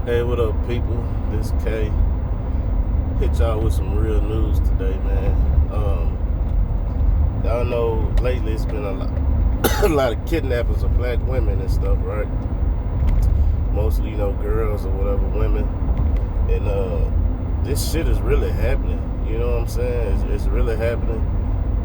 Hey, what up, people? This K. Hit y'all with some real news today, man. Y'all know lately it's been a lot, a lot of kidnappings of black women and stuff, right? Mostly, girls or whatever, women. And this shit is really happening. You know what I'm saying? It's really happening.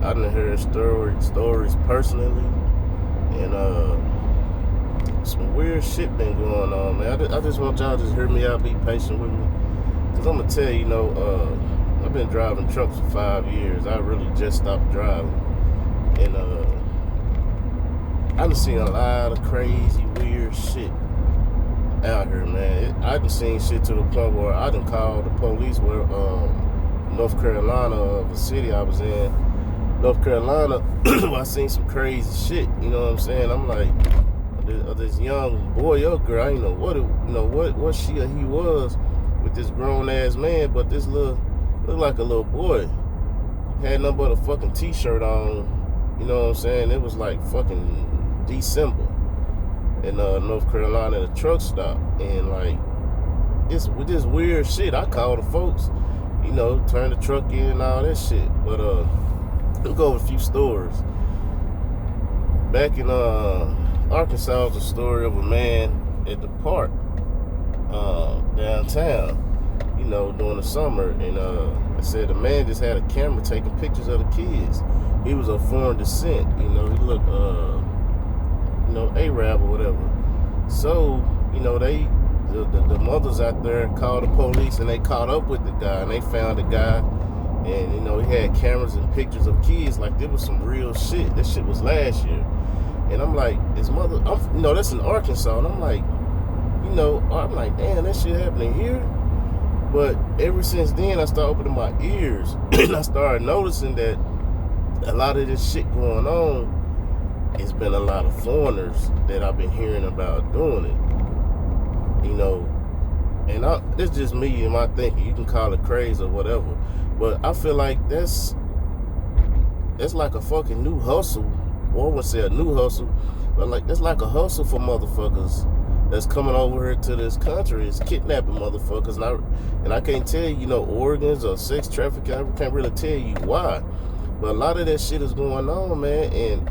I done heard stories personally, and some weird shit been going on, man. I just want y'all to just hear me out, be patient with me. Because I'm going to tell you, I've been driving trucks for 5 years. I really just stopped driving. And I done seen a lot of crazy, weird shit out here, man. I done seen shit to the point where I done called the police where North Carolina, of a city I was in, North Carolina, I seen some crazy shit. You know what I'm saying? I'm like, this young boy or girl, I didn't know what she or he was with this grown ass man, but this looked like a little boy. Had nothing but a fucking t-shirt on. You know what I'm saying? It was like fucking December in North Carolina at a truck stop, and like with this weird shit, I called the folks, turn the truck in and all that shit. But we'll go over a few stories. Back in Arkansas, was a story of a man at the park downtown, during the summer, and it said the man just had a camera taking pictures of the kids. He was of foreign descent, he looked Arab or whatever. So, the mothers out there called the police, and they caught up with the guy, and they found the guy, and he had cameras and pictures of kids like there was some real shit. This shit was last year. And I'm like, his mother, that's in Arkansas. And I'm like, damn, that shit happening here. But ever since then, I started opening my ears. And I started noticing that a lot of this shit going on, it's been a lot of foreigners that I've been hearing about doing it. And it's just me and my thinking. You can call it crazy or whatever. But I feel like that's like a fucking new hustle. Or I wouldn't say a new hustle, but that's like a hustle for motherfuckers that's coming over here to this country. It's kidnapping motherfuckers, and I can't tell you, organs or sex trafficking. I can't really tell you why, but a lot of that shit is going on, man. And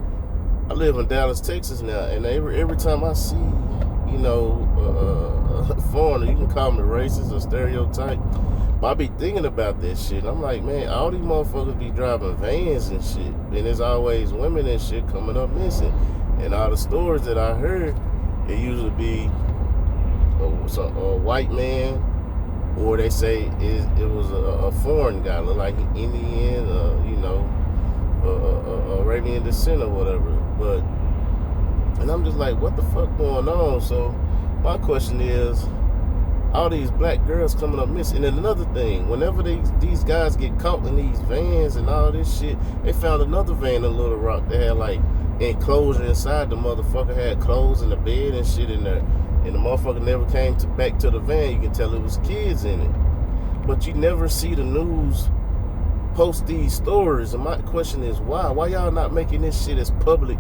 I live in Dallas, Texas now, and every time I see, a foreigner, you can call me racist or stereotype, but I be thinking about that shit. I'm like, man, all these motherfuckers be driving vans and shit, and there's always women and shit coming up missing. And all the stories that I heard, it usually be a white man, or they say it was a foreign guy, look like an Indian, Arabian descent or whatever. But, and I'm just like, what the fuck going on? So my question is, all these black girls coming up missing. And another thing, whenever these guys get caught in these vans and all this shit, they found another van in Little Rock that had like enclosure inside. The motherfucker had clothes in the bed and shit in there, and the motherfucker never came back to the van. You can tell it was kids in it, but you never see the news post these stories. And my question is, why y'all not making this shit as public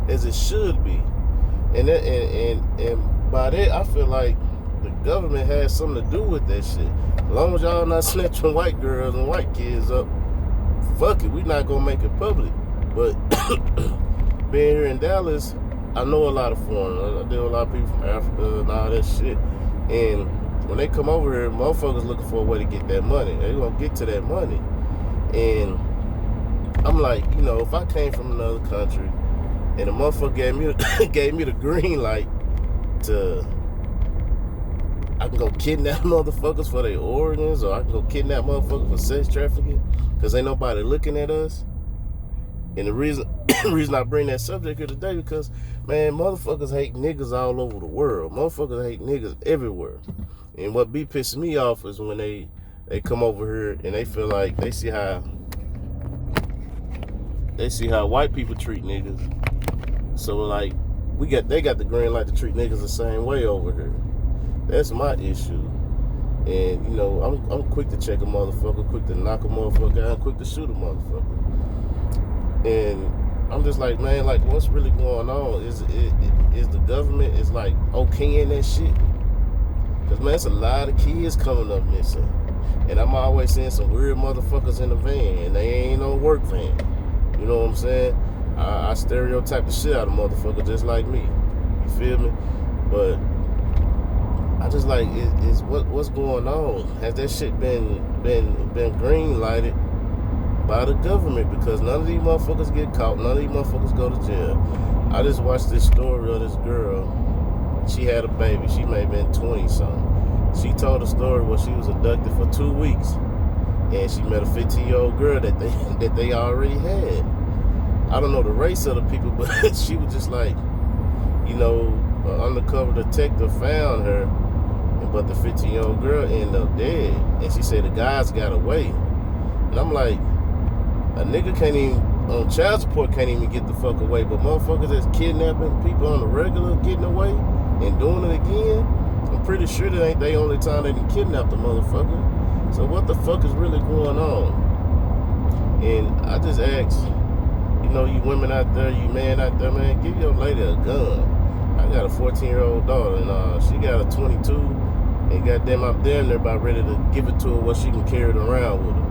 as it should be? And by that, I feel like the government has something to do with that shit. As long as y'all not snatching white girls and white kids up, fuck it, we not gonna make it public. But being here in Dallas, I know a lot of foreigners. I deal with a lot of people from Africa and all that shit. And when they come over here, motherfuckers looking for a way to get that money. They gonna get to that money. And I'm like, if I came from another country and a motherfucker gave me the green light to, I can go kidnap motherfuckers for their organs, or I can go kidnap motherfuckers for sex trafficking, because ain't nobody looking at us. And the reason I bring that subject here today, because, man, motherfuckers hate niggas all over the world. Motherfuckers hate niggas everywhere. And what be pissing me off is when they come over here and they feel like they see how white people treat niggas. So like they got the green light to treat niggas the same way over here. That's my issue. And I'm quick to check a motherfucker, quick to knock a motherfucker out, quick to shoot a motherfucker. And I'm just like, man, like, what's really going on? Is the government is like okaying that shit? Cause man, it's a lot of kids coming up missing. And I'm always seeing some weird motherfuckers in the van, and they ain't no work van. You know what I'm saying? I stereotype the shit out of motherfuckers just like me. You feel me? But I just like what's going on? Has that shit been green lighted by the government? Because none of these motherfuckers get caught. None of these motherfuckers go to jail. I just watched this story of this girl. She had a baby. She may have been 20 something. She told a story where she was abducted for 2 weeks, and she met a 15-year-old girl that they already had. I don't know the race of the people, but she was just like, an undercover detective found her, but the 15-year-old girl ended up dead. And she said the guys got away. And I'm like, a nigga can't even, on child support, can't even get the fuck away, but motherfuckers that's kidnapping people on the regular getting away and doing it again, I'm pretty sure that ain't the only time they can kidnap the motherfucker. So what the fuck is really going on? And I just ask, you women out there, you men out there, man, give your lady a gun. I got a 14-year-old daughter, and she got a 22, and goddamn, I'm damn near about ready to give it to her what she can carry it around with her.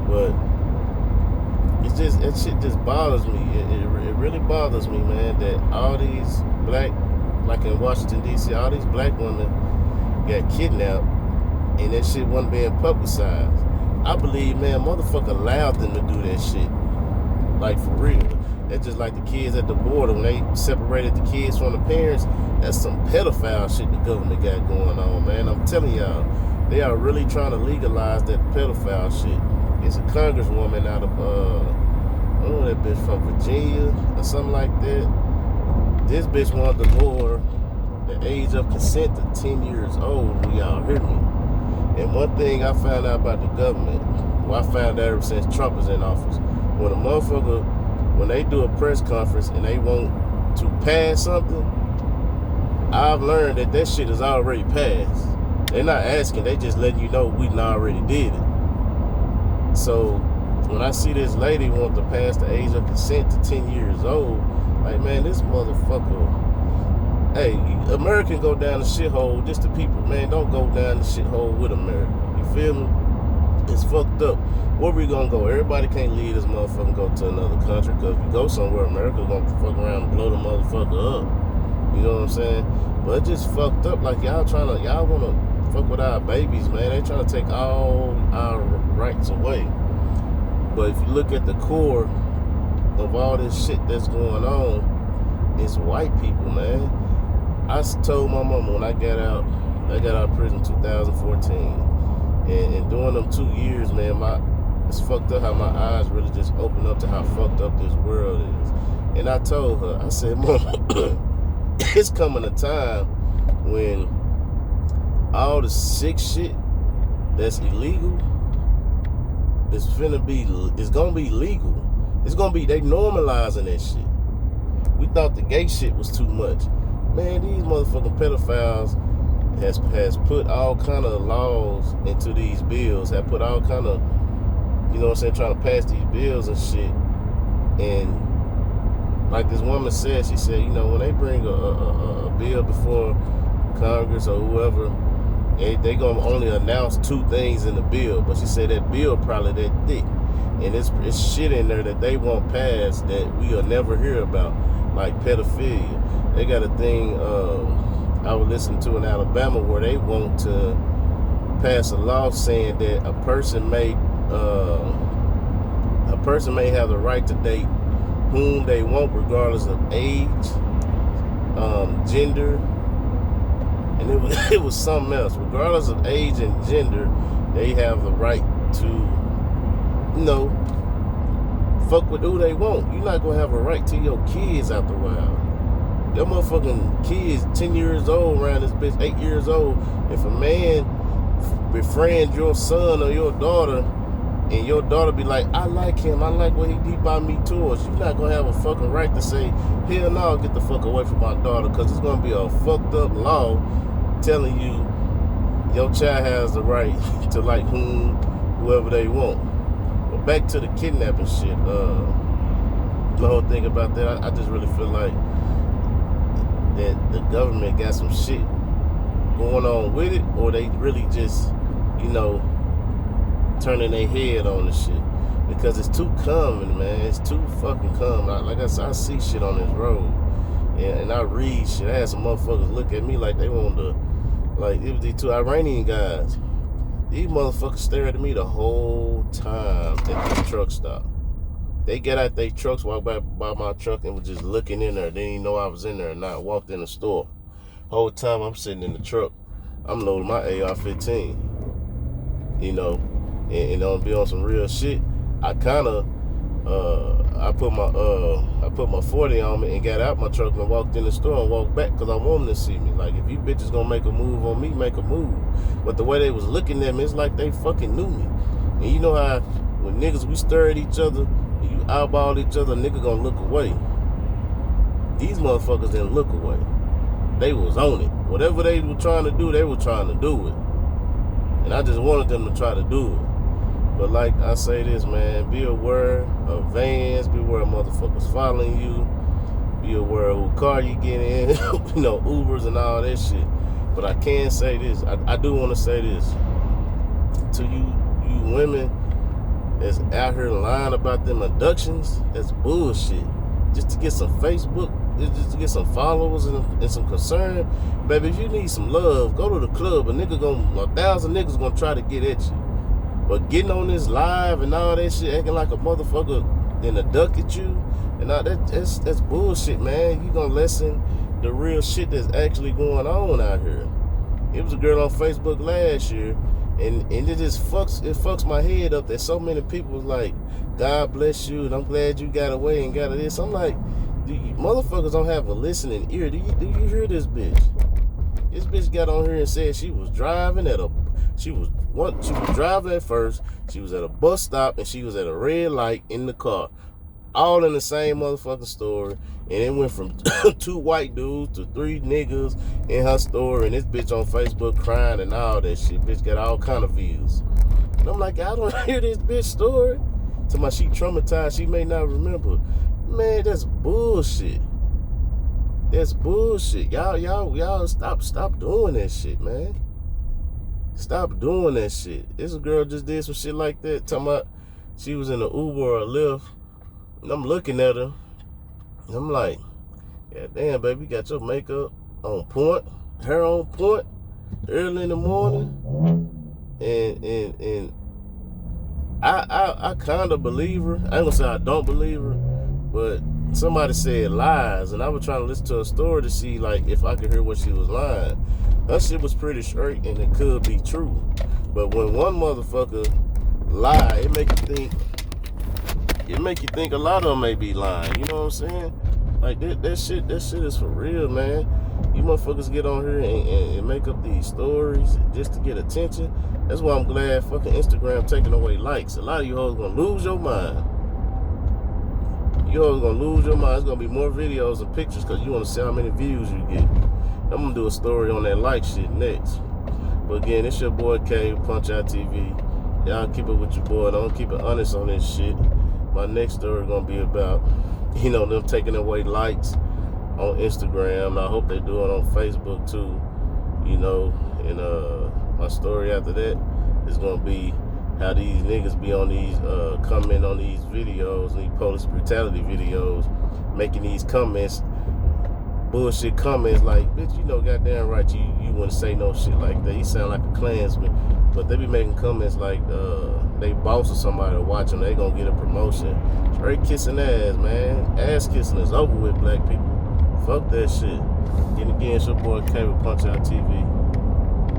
But it's just, that shit just bothers me. It really bothers me, man, that all these black, like in Washington, D.C., all these black women got kidnapped, and that shit wasn't being publicized. I believe, man, motherfucker allowed them to do that shit. Like, for real. That's just like the kids at the border when they separated the kids from the parents. That's some pedophile shit the government got going on, man. I'm telling y'all, they are really trying to legalize that pedophile shit. It's a congresswoman out of, I don't know that bitch from Virginia or something like that. This bitch wanted to lower the age of consent to 10 years old. Do y'all hear me? And one thing I found out about the government, well, I found out ever since Trump was in office, when a motherfucker, when they do a press conference and they want to pass something, I've learned that shit is already passed. They're not asking, they just letting you know we already did it. So when I see this lady want to pass the age of consent to 10 years old, like, man, this motherfucker, hey, America can go down the shithole, just the people, man, don't go down the shithole with America. You feel me? It's fucked up. Where we gonna go? Everybody can't leave this motherfucker and go to another country, because if you go somewhere, America's gonna fuck around and blow the motherfucker up. You know what I'm saying? But it just fucked up. Like, y'all wanna fuck with our babies, man. They trying to take all our rights away. But if you look at the core of all this shit that's going on, it's white people, man. I told my mama when I got out of prison in 2014. And during them 2 years, man, it's fucked up how my eyes really just opened up to how fucked up this world is. And I told her, I said, Mama, it's coming a time when all the sick shit that's illegal it's gonna be legal. It's gonna be, they normalizing that shit. We thought the gay shit was too much. Man, these motherfucking pedophiles has put all kind of laws into these bills, have put all kind of, you know what I'm saying, trying to pass these bills and shit. And like this woman said, she said, when they bring a bill before Congress or whoever, they gonna only announce 2 things in the bill, but she said that bill probably that thick, and it's shit in there that they won't pass that we'll never hear about, like pedophilia. They got a thing I was listening to in Alabama where they want to pass a law saying that a person may have the right to date whom they want, regardless of age, gender, and it was something else. Regardless of age and gender, they have the right to, fuck with who they want. You're not gonna have a right to your kids out the wild. Your motherfucking kids, 10 years old around this bitch, 8 years old. If a man befriends your son or your daughter, and your daughter be like, I like him, I like what he buy me toys, you're not gonna have a fucking right to say, hell no, get the fuck away from my daughter, because it's gonna be a fucked up law telling you your child has the right to like whoever they want. But back to the kidnapping shit, the whole thing about that, I just really feel like that the government got some shit going going on with it, or they really just, turning their head on the shit. Because it's too common, man. It's too fucking common. Like I said, I see shit on this road. And I read shit. I had some motherfuckers look at me like they wanted to, like, it was these two Iranian guys. These motherfuckers stared at me the whole time at the truck stop. They get out their trucks, walked by my truck, and was just looking in there. They didn't even know I was in there or not. Walked in the store. Whole time I'm sitting in the truck, I'm loading my AR-15. And on be on some real shit. I kind of, I put my 40 on me and got out my truck and walked in the store and walked back because I want them to see me. Like, if you bitches gonna make a move on me, make a move. But the way they was looking at me, it's like they fucking knew me. And you know how when niggas, we stare at each other, and you eyeball each other, nigga gonna look away. These motherfuckers didn't look away. They was on it. Whatever they were trying to do, they were trying to do it. And I just wanted them to try to do it. But like I say this, man, be aware of vans, be aware of motherfuckers following you, be aware of what car you get in, Ubers and all that shit. But I can say this, I do want to say this to you women that's out here lying about them abductions. That's bullshit. Just to get some Facebook, just to get some followers and some concern. Baby, if you need some love, go to the club. 1,000 niggas gonna try to get at you. But getting on this live and all that shit, acting like a motherfucker and a duck at you, and all that's bullshit, man. You gonna lessen the real shit that's actually going on out here. It was a girl on Facebook last year, and it just fucks my head up that so many people was like, God bless you, and I'm glad you got away and got this. I'm like, motherfuckers don't have a listening ear. Do you hear this bitch? This bitch got on here and said she was driving she was driving at first, she was at a bus stop, and she was at a red light in the car. All in the same motherfucking story. And it went from 2 white dudes to 3 niggas in her story, and this bitch on Facebook crying and all that shit. Bitch got all kind of views. And I'm like, I don't hear this bitch story. To my she traumatized, she may not remember. Man, that's bullshit. That's bullshit. Y'all stop doing that shit, man. Stop doing that shit. This girl just did some shit like that, talking about she was in an Uber or a Lyft, and I'm looking at her, and I'm like, yeah, damn, baby, you got your makeup on point, hair on point, early in the morning, and I kind of believe her. I ain't gonna say I don't believe her, but somebody said lies, and I was trying to listen to her story to see, like, if I could hear what she was lying. Her shit was pretty straight, and it could be true. But when one motherfucker lie, it make you think a lot of them may be lying. You know what I'm saying? Like, that shit is for real, man. You motherfuckers get on here and make up these stories just to get attention. That's why I'm glad fucking Instagram taking away likes. A lot of you hoes gonna lose your mind. You hoes gonna lose your mind. It's gonna be more videos and pictures because you wanna see how many views you get. I'm gonna do a story on that like shit next. But again, it's your boy K, Punch Out TV. Y'all keep it with your boy. Don't keep it honest on this shit. My next story gonna be about, them taking away likes on Instagram. I hope they do it on Facebook too. And my story after that is gonna be how these niggas be on these comment on these videos, these police brutality videos, making these comments, bullshit comments like, bitch, goddamn right, you wouldn't say no shit like that. You sound like a Klansman. But they be making comments like they boss or somebody watching, they gonna get a promotion. Straight kissing ass, man. Ass kissing is over with, black people. Fuck that shit. Then again, it's your boy K with Punch Out TV.